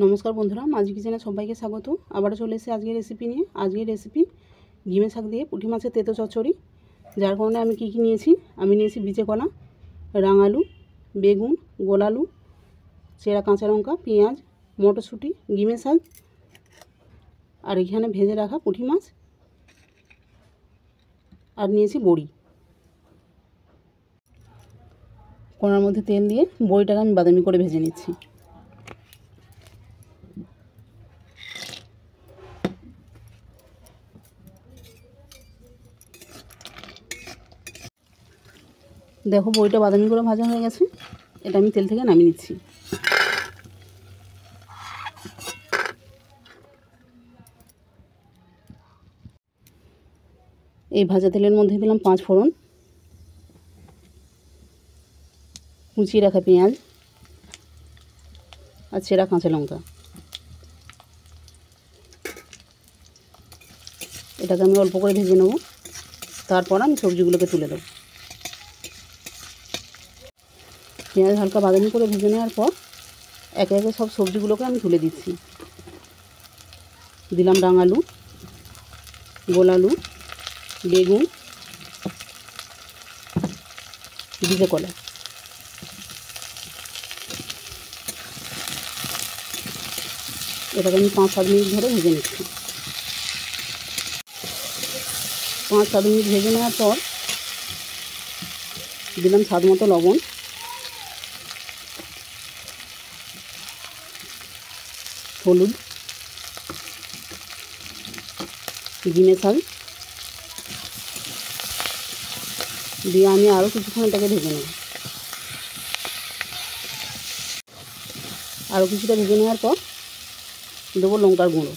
নমস্কার বন্ধুরা, মাঝি কিচেনে সবাইকে স্বাগত। আবারও চলে এসেছি আজকের রেসিপি নিয়ে। আজকের রেসিপি ঘিমে শাক দিয়ে পুঁটি মাছের তেতো চচ্চড়ি। যার কারণে আমি কী নিয়েছি, আমি নিয়েছি বিচে কলা, রাঙালু, বেগুন, গোলালু, চেরা কাঁচা লঙ্কা, পেঁয়াজ, মটরশুঁটি, ঘিমে শাক, আর এখানে ভেজে রাখা পুঁটি মাছ, আর নিয়েছি বড়ি। কড়ার মধ্যে তেল দিয়ে বড়িটাকে আমি বাদামি করে ভেজে নিচ্ছি। দেখো বড়িটা বাদামি করে ভাজা হয়ে গেছে, এটা আমি তেল থেকে নামিয়ে নিচ্ছি। এই ভাজা তেলের মধ্যে দিলাম 5 ফোড়ন, কুচিয়ে রাখা পেঁয়াজ আর চেরা কাঁচা লঙ্কা। এটাকে আমি অল্প করে ভেজে নেব, তারপর আমি সবজিগুলোকে তুলে দেব। পেঁয়াজ হালকা বাদামি করে ভেজে নেওয়ার পর একে একে সব সবজিগুলোকে আমি তুলে দিচ্ছি। দিলাম রাঙালু, গোলালু, বেগুন, ভিজে কলা। এটাকে আমি 5-7 মিনিট ধরে ভেজে নিচ্ছি। 5-7 মিনিট ভেজে নেওয়ার পর দিলাম স্বাদ মতো লবণ, হলুদ, ঘিমে শাক দিয়ে আমি আরও কিছুক্ষণ এটাকে ভেজে নেব। আরও কিছুটা ভেজে নেওয়ার পর দেবো লঙ্কার গুঁড়ো।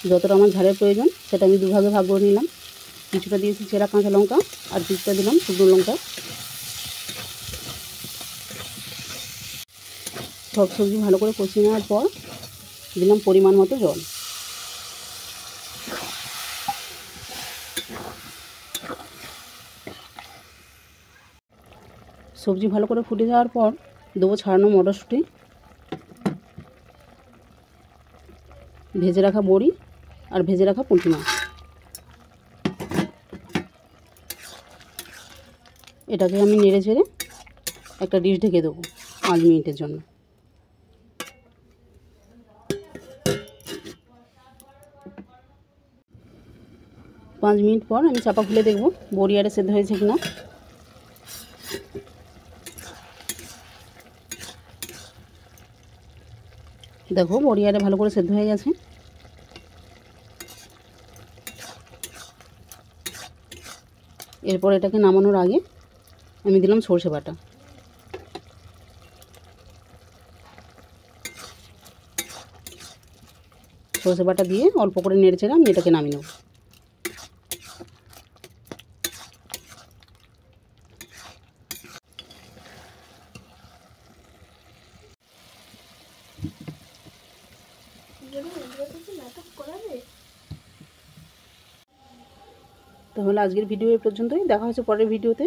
যতটা আমার ঝালের প্রয়োজন সেটা আমি দুভাগে ভাগ করে নিলাম। কিছুটা দিয়েছি চেরা কাঁচা লঙ্কা আর কিছুটা দিলাম শুকনো লঙ্কা। সব সবজি ভালো করে কষিয়ে নেওয়ার পর দিলাম পরিমাণ মতো জল। সবজি ভালো করে ফুটে যাওয়ার পর দেবো ছাড়ানো মটরশুঁটি, ভেজে রাখা বড়ি আর ভেজে রাখা পুঁটি মাছ। এটাকে আমি নেড়ে চেড়ে একটা ডিশ ঢেকে দেবো 5 মিনিটের জন্য। 5 মিনিট পর আমি চাপা খুলে দেখব বড়ি আরে সেদ্ধ হয়েছে কিনা। দেখো বড়ি আরে ভালো করে সেদ্ধ হয়ে গেছে। এরপর এটাকে নামানোর আগে আমি দিলাম সরষে বাটা। সরষে বাটা দিয়ে অল্প করে নেড়ে চেড়ে আমি এটাকে নামিয়ে নেব। তাহলে আজকের ভিডিও এই পর্যন্তই। দেখা হচ্ছে পরের ভিডিওতে।